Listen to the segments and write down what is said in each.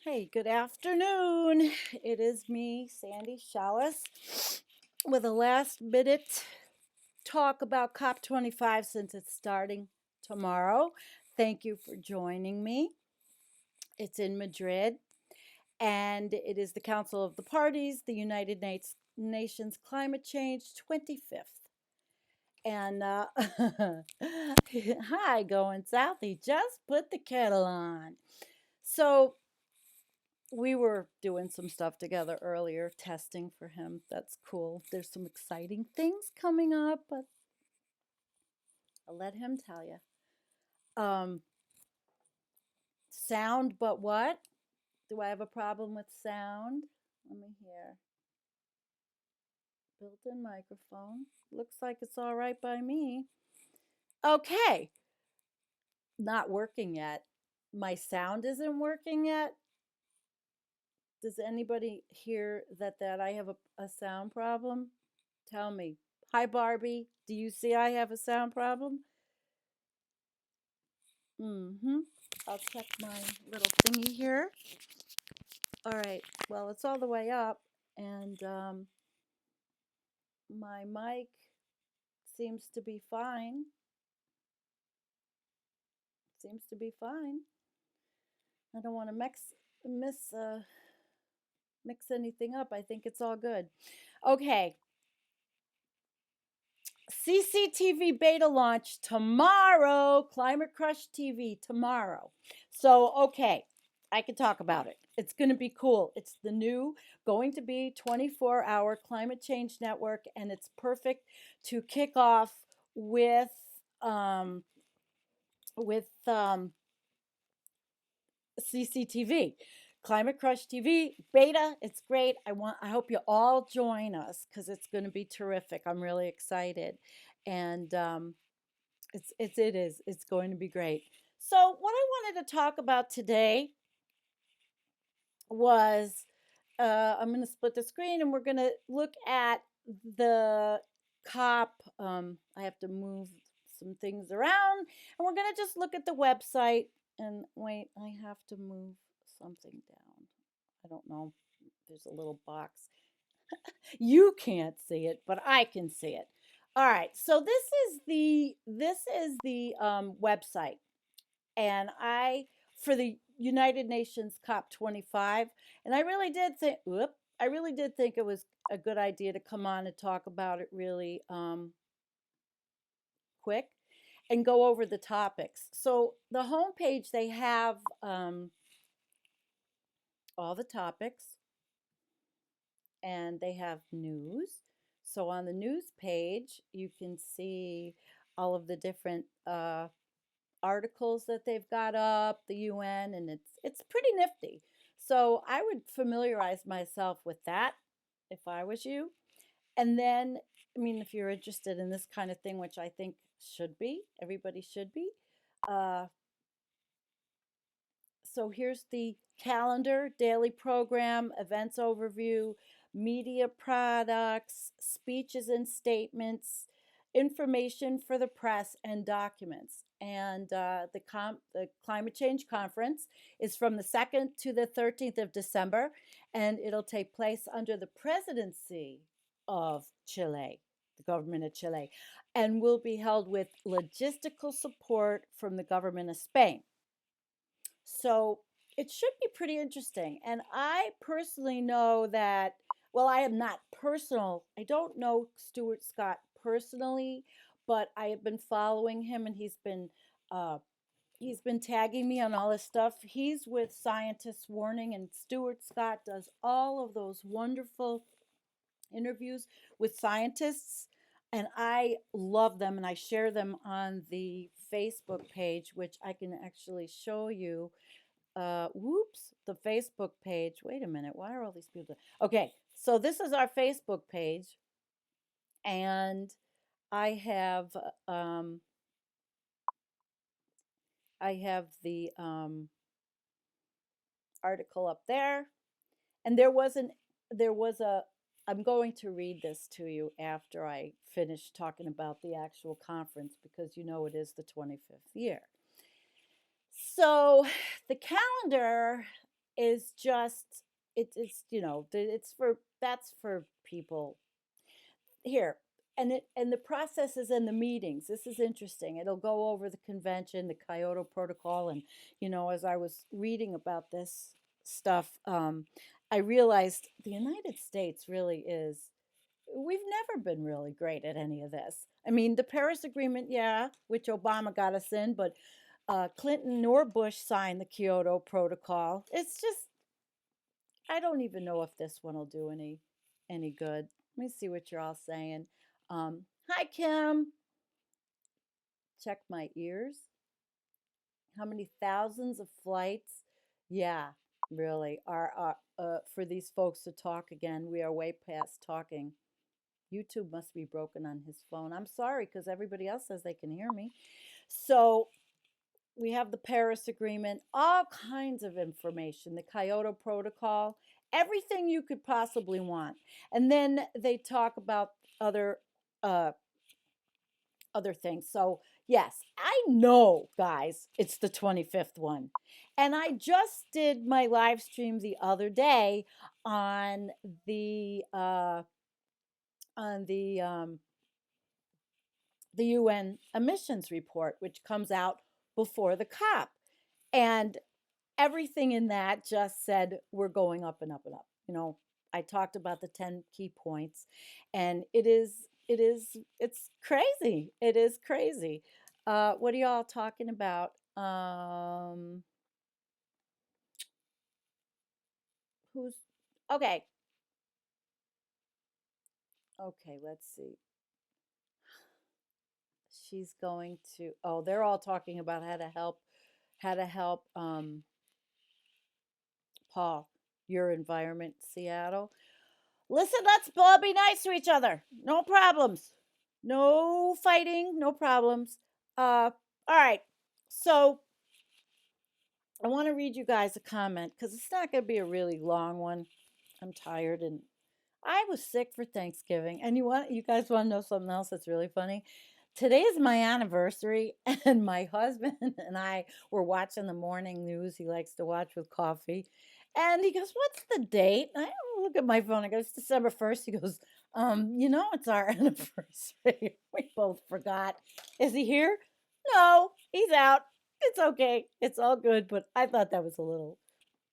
Hey, good afternoon. It is me, Sandy Shallis, with a last minute talk about COP25 since it's starting tomorrow. Thank you for joining me. It's in Madrid, and it is the Council of the Parties, the Nations Climate Change 25th. And hi, going south. He just put the kettle on. So we were doing some stuff together earlier, testing for him. That's cool. There's some exciting things coming up, but I'll let him tell you. Um, Sound, but what? Do I have a problem with sound? Let me hear. Built-in microphone. Looks like it's all right by me. Okay, not working yet. My sound isn't working yet. Does anybody hear that I have a sound problem? Tell me. Hi, Barbie. Do you see I have a sound problem? Mm-hmm. I'll check my little thingy here. All right. Well, it's all the way up, and my mic seems to be fine. Seems to be fine. I don't want to mix anything up. I think it's all good. Okay. CCTV beta launch tomorrow. Climate Crush TV tomorrow. So, okay, I can talk about it. It's going to be cool. It's the new, going to be 24-hour climate change network, and it's perfect to kick off with um, with CCTV. Climate Crush TV beta, it's great. I hope you all join us because it's going to be terrific. I'm really excited, and it's going to be great. So what I wanted to talk about today was I'm going to split the screen and we're going to look at the COP. I have to move some things around, and we're going to just look at the website. And wait, I have to move something down. I don't know. There's a little box. You can't see it, but I can see it. All right. So this is the website, and I for the United Nations COP25, and I really did think it was a good idea to come on and talk about it really quick and go over the topics. So the homepage, they have all the topics, and they have news. So on the news page, you can see all of the different articles that they've got up, the UN, and it's pretty nifty. So I would familiarize myself with that if I was you. And then, I mean, if you're interested in this kind of thing, which I think should be, everybody should be. Uh, so here's the calendar, daily program, events overview, media products, speeches and statements, information for the press, and documents. And the climate change conference is from the 2nd to the 13th of December, and it'll take place under the presidency of Chile, the government of Chile, and will be held with logistical support from the government of Spain. So it should be pretty interesting. And I personally know that, well, I am not I don't know Stuart Scott personally, but I have been following him, and he's been tagging me on all this stuff. He's with Scientists Warning, and Stuart Scott does all of those wonderful interviews with scientists, and I love them, and I share them on the Facebook page, which I can actually show you. Whoops, the Facebook page. Wait a minute, why are all these people? Okay, so this is our Facebook page, and I have um, I have the article up there, and there was a. I'm going to read this to you after I finish talking about the actual conference, because you know it is the 25th year. So the calendar is just it's it's for that's for people here. And the process is in the meetings. This is interesting. It'll go over the convention, the Kyoto Protocol, and as I was reading about this stuff, I realized the United States really is. We've never been really great at any of this. I mean, the Paris Agreement, yeah, which Obama got us in, but Clinton nor Bush signed the Kyoto Protocol. It's just I don't even know if this one will do any good. Let me see what you're all saying. Hi Kim. Check my ears. How many thousands of flights? Yeah, really. Are for these folks to talk again. We are way past talking. YouTube must be broken on his phone. I'm sorry because everybody else says they can hear me. So we have the Paris Agreement, all kinds of information, the Kyoto Protocol, everything you could possibly want. And then they talk about other uh, other things. So yes, I know, guys, it's the 25th one. And I just did my live stream the other day on the uh, on the UN emissions report, which comes out before the COP. And everything in that just said we're going up and up and up. I talked about the 10 key points, and it's crazy. It is crazy. What are y'all talking about? Who's okay? Okay, let's see. She's going to. Oh, they're all talking about how to help Paul, your environment, Seattle. Listen, let's all be nice to each other. No problems. No fighting, no problems. All right. So I want to read you guys a comment because it's not going to be a really long one. I'm tired and I was sick for Thanksgiving. And you guys want to know something else that's really funny? Today is my anniversary, and my husband and I were watching the morning news. He likes to watch with coffee. And he goes, "What's the date?" I look at my phone. I go, "It's December 1st." He goes, it's our anniversary. We both forgot. Is he here? No, he's out. It's okay. It's all good. But I thought that was a little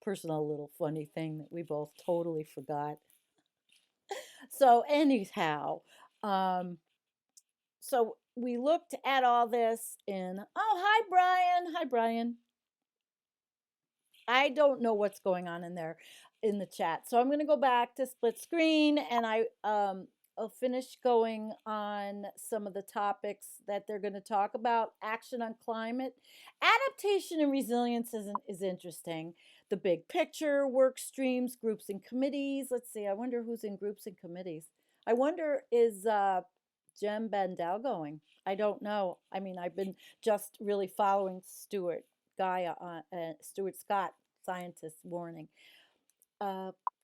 personal, little funny thing that we both totally forgot. So anyhow, um, so we looked at all this in oh hi Brian. Hi Brian. I don't know what's going on in there in the chat. So I'm going to go back to split screen, and I'll finish going on some of the topics that they're going to talk about. Action on climate, adaptation and resilience is interesting. The big picture, work streams, groups and committees. Let's see. I wonder who's in groups and committees. I wonder is Jem Bendel going? I don't know. I mean, I've been just really following Stuart Scott, scientist warning.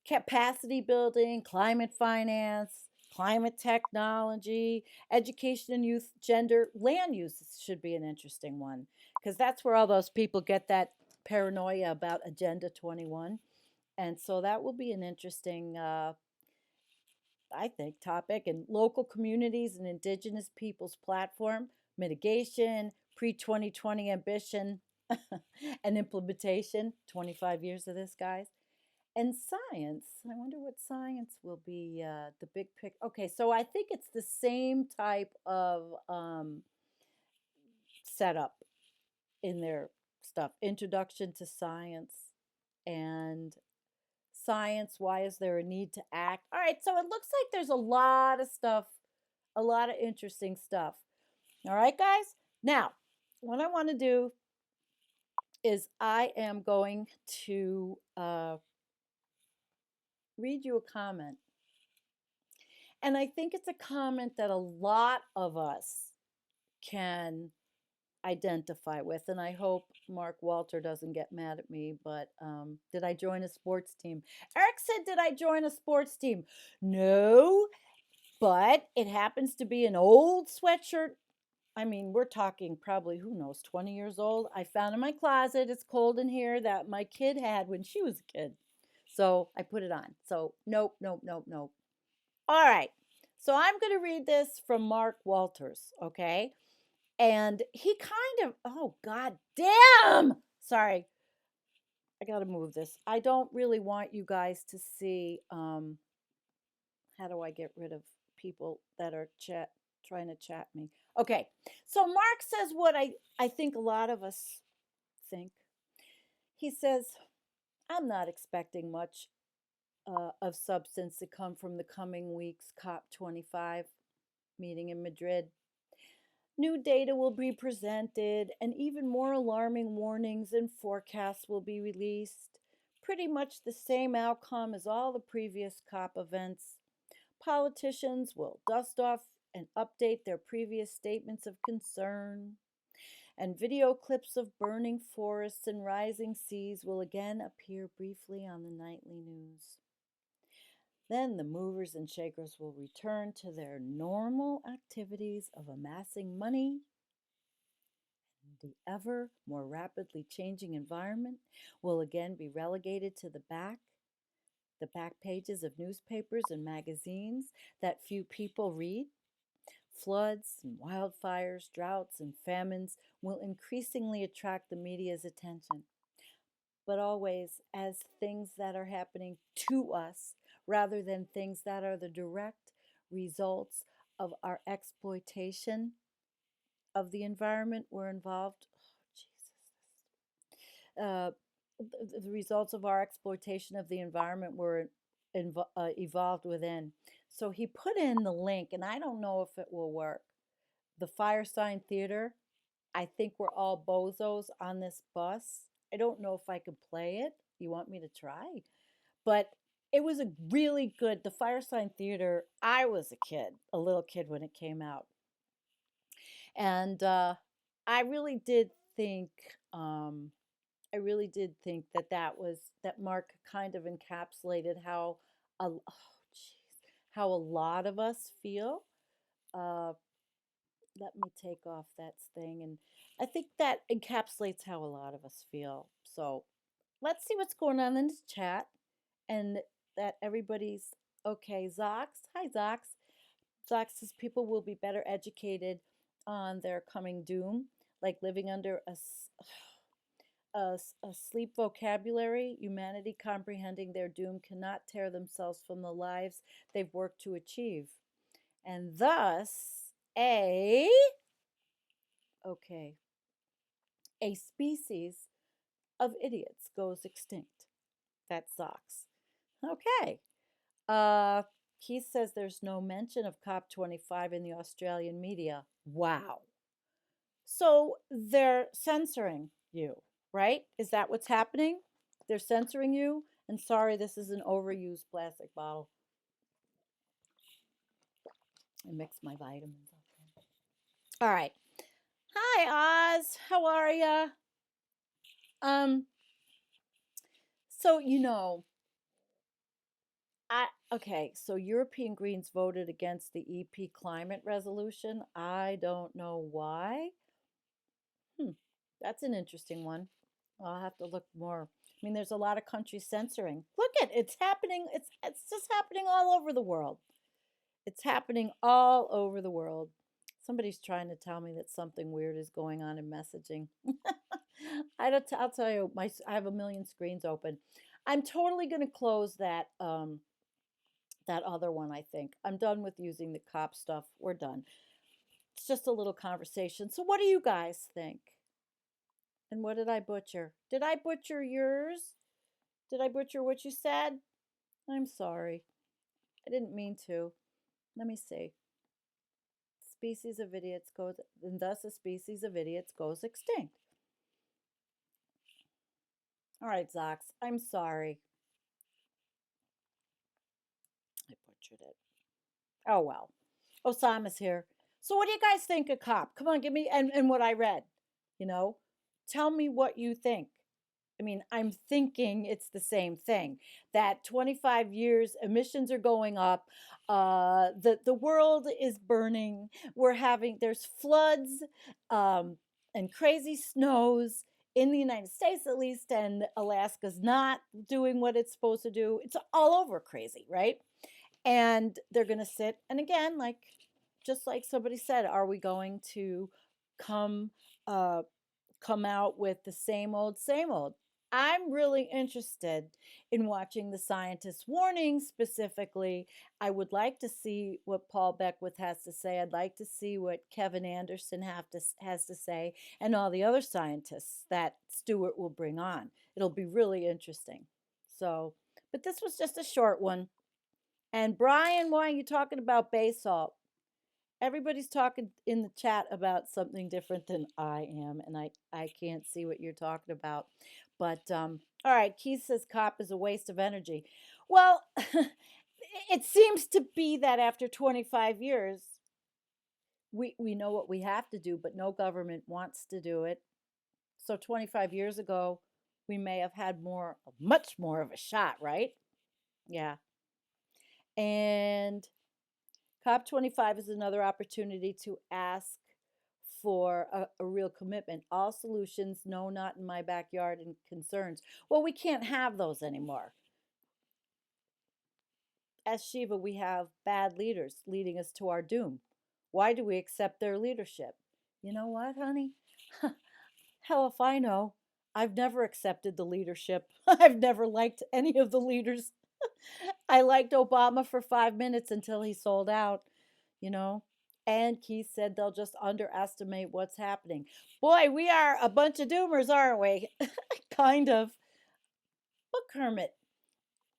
Capacity building, climate finance, climate technology, education and youth, gender, land use should be an interesting one because that's where all those people get that paranoia about Agenda 21. And so that will be an interesting, I think, topic. And local communities and indigenous peoples platform, mitigation, pre 2020 ambition, and implementation. 25 years of this, guys. And science. I wonder what science will be the big pick. Okay, so I think it's the same type of setup in their stuff. Introduction to science and science. Why is there a need to act? All right, so it looks like there's a lot of stuff, a lot of interesting stuff. All right, guys. Now, what I want to do is I am going to read you a comment. And I think it's a comment that a lot of us can identify with. And I hope Mark Walter doesn't get mad at me, but did I join a sports team? Eric said, did I join a sports team? No, but it happens to be an old sweatshirt I mean, we're talking probably, who knows, 20 years old. I found in my closet, it's cold in here, that my kid had when she was a kid. So I put it on. So nope, nope, nope, nope. All right. So I'm going to read this from Mark Walters, okay? And he kind of, oh, God damn. Sorry. I got to move this. I don't really want you guys to see, how do I get rid of people that are trying to chat me? Okay. So Mark says what I think a lot of us think. He says, I'm not expecting much of substance to come from the coming week's COP25 meeting in Madrid. New data will be presented, and even more alarming warnings and forecasts will be released. Pretty much the same outcome as all the previous COP events. Politicians will dust off and update their previous statements of concern, and video clips of burning forests and rising seas will again appear briefly on the nightly news. Then the movers and shakers will return to their normal activities of amassing money. The ever more rapidly changing environment will again be relegated to the back pages of newspapers and magazines that few people read. Floods and wildfires, droughts and famines will increasingly attract the media's attention, but always as things that are happening to us rather than things that are the direct results of our exploitation of the environment we're involved. Oh, Jesus. The results of our exploitation of the environment were evolved within. So he put in the link, and I don't know if it will work. The Firesign Theater. I think we're all bozos on this bus. I don't know if I could play it. You want me to try? But it was a really good. The Firesign Theater. I was a little kid when it came out, and I really did think. I really did think that Mark kind of encapsulated how a lot of us feel. Uh, Let me take off that thing, and I think that encapsulates how a lot of us feel. So let's see what's going on in the chat, and that everybody's okay. Zox, hi Zox. Zox says people will be better educated on their coming doom, like living under a sleep vocabulary. Humanity comprehending their doom cannot tear themselves from the lives they've worked to achieve, and thus okay, a species of idiots goes extinct. That sucks. Okay. Uh, Keith says there's no mention of COP25 in the Australian media. Wow. So they're censoring you, right? Is that what's happening? They're censoring you? And sorry, this is an overused plastic bottle. I mixed my vitamins up. All right. Hi, Oz. How are ya? Um, so okay, so European Greens voted against the EP climate resolution. I don't know why. Hmm, that's an interesting one. I'll have to look more. I mean, there's a lot of countries censoring. Look at it's happening. It's just happening all over the world. It's happening all over the world. Somebody's trying to tell me that something weird is going on in messaging. I'll tell you, I have a million screens open. I'm totally going to close that other one. I think I'm done with using the cop stuff. We're done. It's just a little conversation. So, what do you guys think? And what did I butcher? Did I butcher yours? Did I butcher what you said? I'm sorry. I didn't mean to. Let me see. Species of idiots goes, and thus a species of idiots goes extinct. All right, Zox. I'm sorry. I butchered it. Oh well. Osama's here. So what do you guys think of COP? Come on, give me and what I read. You know, tell me what you think. I mean, I'm thinking it's the same thing, that 25 years emissions are going up, the world is burning, there's floods, um, and crazy snows in the United States at least, and Alaska's not doing what it's supposed to do. It's all over crazy, right? And they're going to sit, and again, like just like somebody said, are we going to come uh come out with the same old, same old? I'm really interested in watching the scientists' warnings specifically. I would like to see what Paul Beckwith has to say. I'd like to see what Kevin Anderson has to say, and all the other scientists that Stewart will bring on. It'll be really interesting. So, but this was just a short one. And Brian, why are you talking about bay salt? Everybody's talking in the chat about something different than I am, and I can't see what you're talking about. But all right, Keith says cop is a waste of energy. Well, it seems to be that after 25 years, we know what we have to do, but no government wants to do it. So 25 years ago, we may have had much more of a shot, right? Yeah. And COP25 is another opportunity to ask for a real commitment. All solutions, no, not in my backyard, and concerns. Well, we can't have those anymore. As Shiva, we have bad leaders leading us to our doom. Why do we accept their leadership? You know what, honey? Hell if I know. I've never accepted the leadership. I've never liked any of the leaders. I liked Obama for 5 minutes until he sold out, you know. And Keith said they'll just underestimate what's happening. Boy, we are a bunch of doomers, aren't we? Kind of. But Kermit,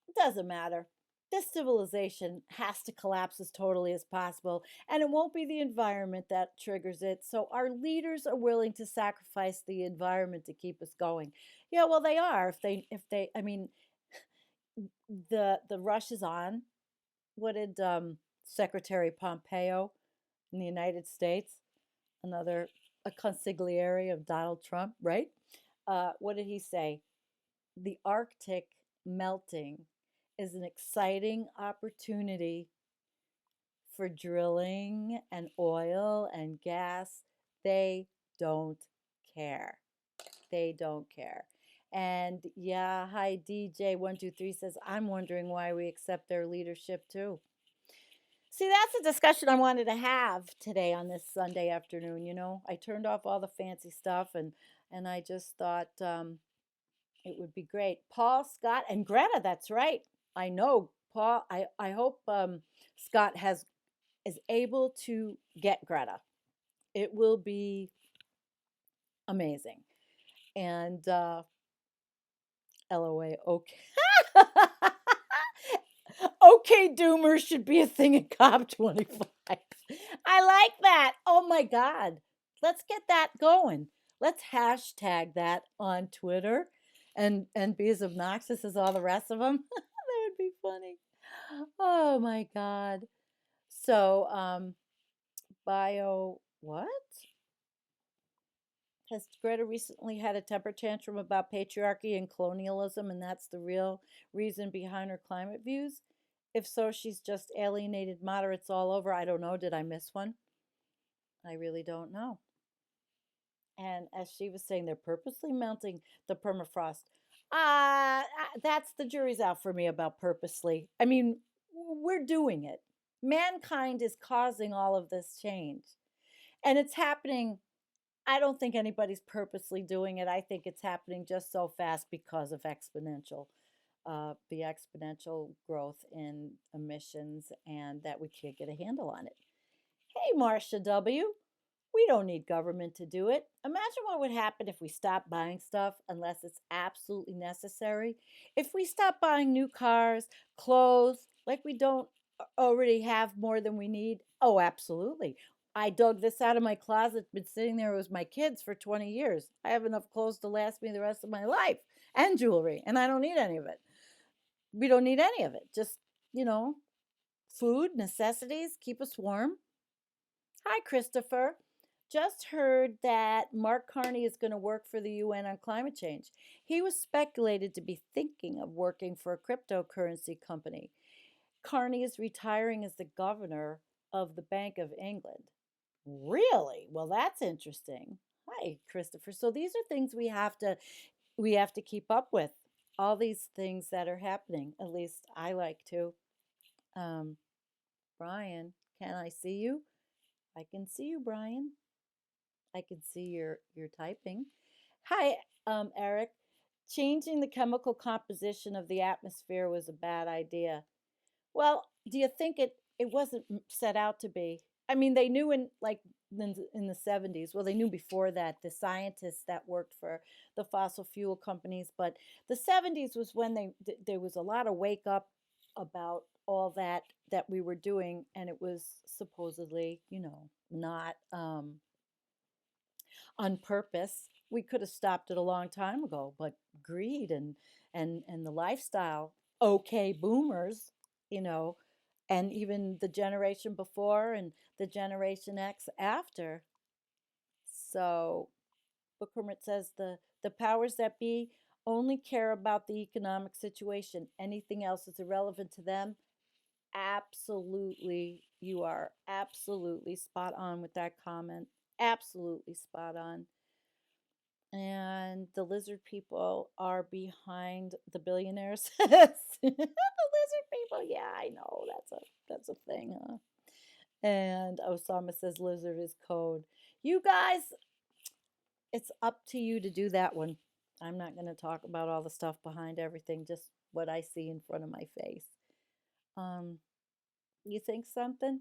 it doesn't matter. This civilization has to collapse as totally as possible, and it won't be the environment that triggers it. So our leaders are willing to sacrifice the environment to keep us going. Yeah, well, they are. If they, I mean, the rush is on. What did Secretary Pompeo in the United States, another a consigliere of Donald Trump, right? What did he say? The Arctic melting is an exciting opportunity for drilling and oil and gas. They don't care. They don't care. And yeah, hi DJ123 says, I'm wondering why we accept their leadership too. See, that's a discussion I wanted to have today on this Sunday afternoon. I turned off all the fancy stuff, and I just thought it would be great. Paul, Scott, and Greta. That's right. I know Paul. I hope Scott is able to get Greta. It will be amazing. And LOA. Okay. Okay, doomers should be a thing in COP25. I like that. Oh my God. Let's get that going. Let's hashtag that on Twitter and be as obnoxious as all the rest of them. That would be funny. Oh my God. So, what? Has Greta recently had a temper tantrum about patriarchy and colonialism, and that's the real reason behind her climate views? If so, she's just alienated moderates all over. I don't know. Did I miss one? I really don't know. And as she was saying, they're purposely melting the permafrost. That's the jury's out for me about purposely. I mean, we're doing it. Mankind is causing all of this change. And it's happening. I don't think anybody's purposely doing it. I think it's happening just so fast because of the exponential growth in emissions, and that we can't get a handle on it. Hey, Marcia W. We don't need government to do it. Imagine what would happen if we stopped buying stuff unless it's absolutely necessary. If we stopped buying new cars, clothes, like we don't already have more than we need. Oh, absolutely. I dug this out of my closet, been sitting there with my kids for 20 years. I have enough clothes to last me the rest of my life, and jewelry, and I don't need any of it. We don't need any of it. Just, you know, food, necessities, keep us warm. Hi, Christopher. Just heard that Mark Carney is going to work for the UN on climate change. He was speculated to be thinking of working for a cryptocurrency company. Carney is retiring as the governor of the Bank of England. Really? Well, that's interesting. Hi, Christopher. So these are things we have to keep up with. All these things that are happening. At least I like to. Um, Brian, can I see you? I can see you, Brian. I can see your typing. Hi, Eric. Changing the chemical composition of the atmosphere was a bad idea. Well, do you think it wasn't set out to be? I mean, they knew in the 70s. Well, they knew before that, the scientists that worked for the fossil fuel companies, but the 70s was when there was a lot of wake up about all that we were doing, and it was supposedly, not on purpose. We could have stopped it a long time ago, but greed and the lifestyle, okay, boomers, you know, and even the generation before and the generation X after. So Kermit says the powers that be only care about the economic situation. Anything else is irrelevant to them. Absolutely, you are absolutely spot on with that comment. Absolutely spot on. And the lizard people are behind the billionaires. The lizard people, yeah, I know that's a thing, huh? And Osama says lizard is code. You guys, it's up to you to do that one. I'm not going to talk about all the stuff behind everything, just what I see in front of my face. Um, you think something?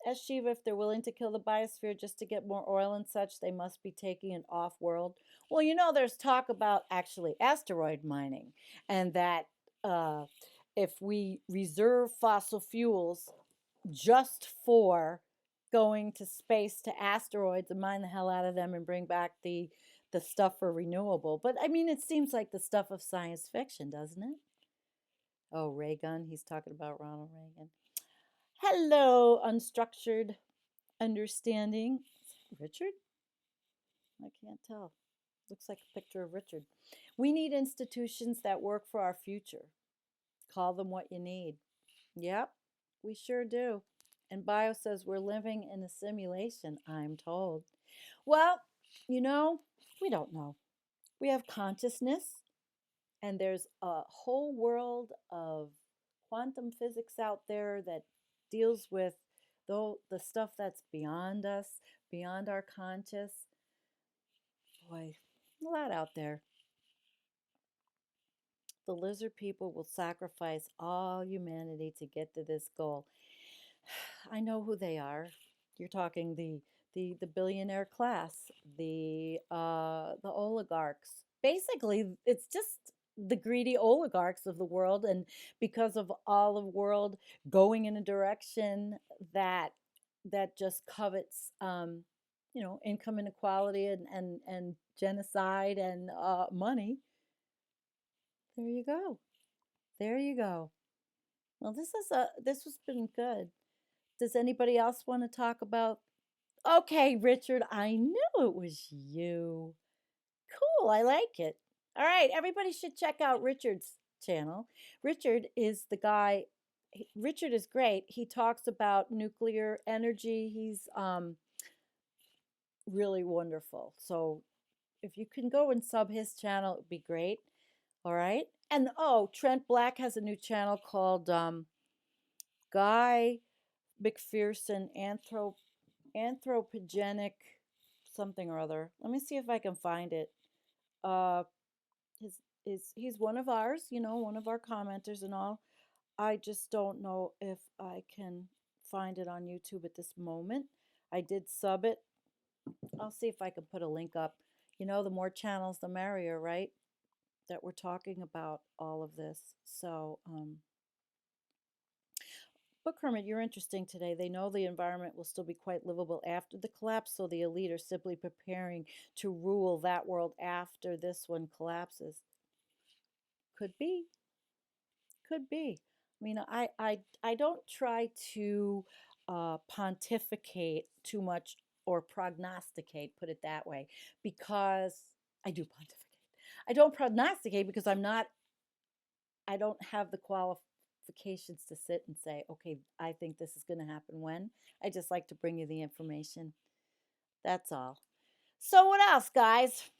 As Shiva, if they're willing to kill the biosphere just to get more oil and such, they must be taking it off world. Well, there's talk about actually asteroid mining, and that uh, if we reserve fossil fuels just for going to space to asteroids and mine the hell out of them and bring back the stuff for renewable. But I mean, it seems like the stuff of science fiction, doesn't it? Oh, ray gun. He's talking about Ronald Reagan. Hello, unstructured understanding. Richard? I can't tell. Looks like a picture of Richard. We need institutions that work for our future. Call them what you need. Yep, we sure do. And Bio says we're living in a simulation, I'm told. Well, you know, we don't know. We have consciousness, and there's a whole world of quantum physics out there that deals with the stuff that's beyond us, beyond our conscious. Boy, a lot out there. The lizard people will sacrifice all humanity to get to this goal. I know who they are. You're talking the billionaire class, the oligarchs. Basically, it's just the greedy oligarchs of the world, and because of all of the world going in a direction that just covets, income inequality and genocide and money. There you go. There you go. Well, this has been good. Does anybody else want to talk about? Okay, Richard, I knew it was you. Cool, I like it. All right, everybody should check out Richard's channel. Richard is the guy. Richard is great. He talks about nuclear energy. He's really wonderful. So if you can go and sub his channel, it would be great. All right. And oh, Trent Black has a new channel called Guy McPherson Anthropogenic something or other. Let me see if I can find it. Uh, he's one of ours, one of our commenters and all. I just don't know if I can find it on YouTube at this moment. I did sub it. I'll see if I can put a link up. The more channels, the merrier, right? That we're talking about all of this. So, but Kermit, you're interesting today. They know the environment will still be quite livable after the collapse, so the elite are simply preparing to rule that world after this one collapses. Could be. Could be. I mean, I don't try to pontificate too much or prognosticate, put it that way, because I do pontificate. I don't prognosticate because I don't have the qualifications to sit and say, okay, I think this is going to happen when. I just like to bring you the information. That's all. So, what else, guys?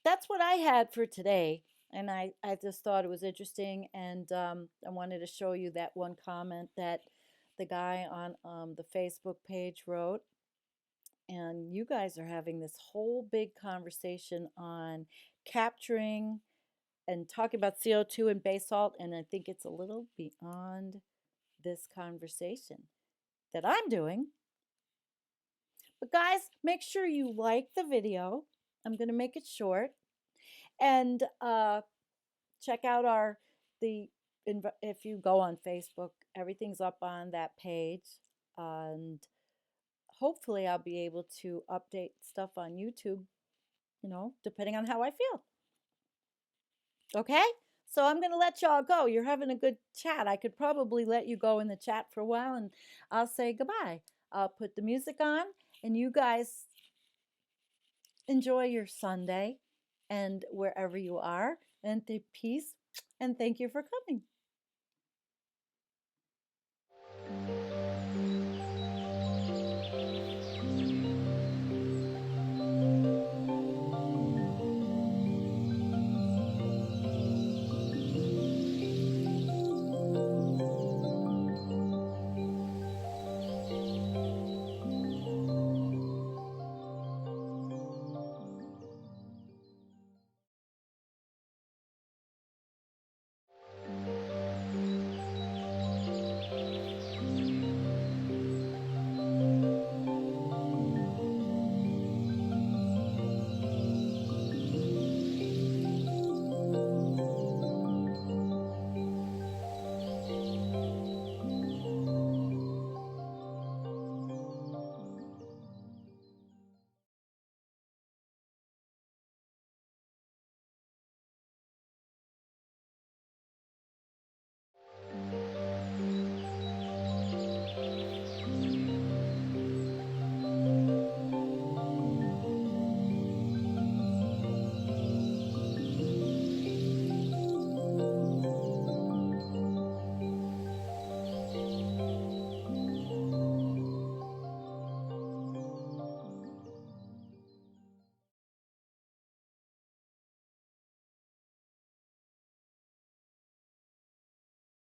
That's what I had for today. And I just thought it was interesting. And I wanted to show you that one comment that the guy on the Facebook page wrote. And you guys are having this whole big conversation on capturing and talking about CO2 and base salt. And I think it's a little beyond this conversation that I'm doing. But guys, make sure you like the video. I'm going to make it short. And check out the if you go on Facebook, everything's up on that page. And hopefully I'll be able to update stuff on YouTube, depending on how I feel. Okay? So I'm going to let y'all go. You're having a good chat. I could probably let you go in the chat for a while and I'll say goodbye. I'll put the music on and you guys enjoy your Sunday and wherever you are. And peace and thank you for coming.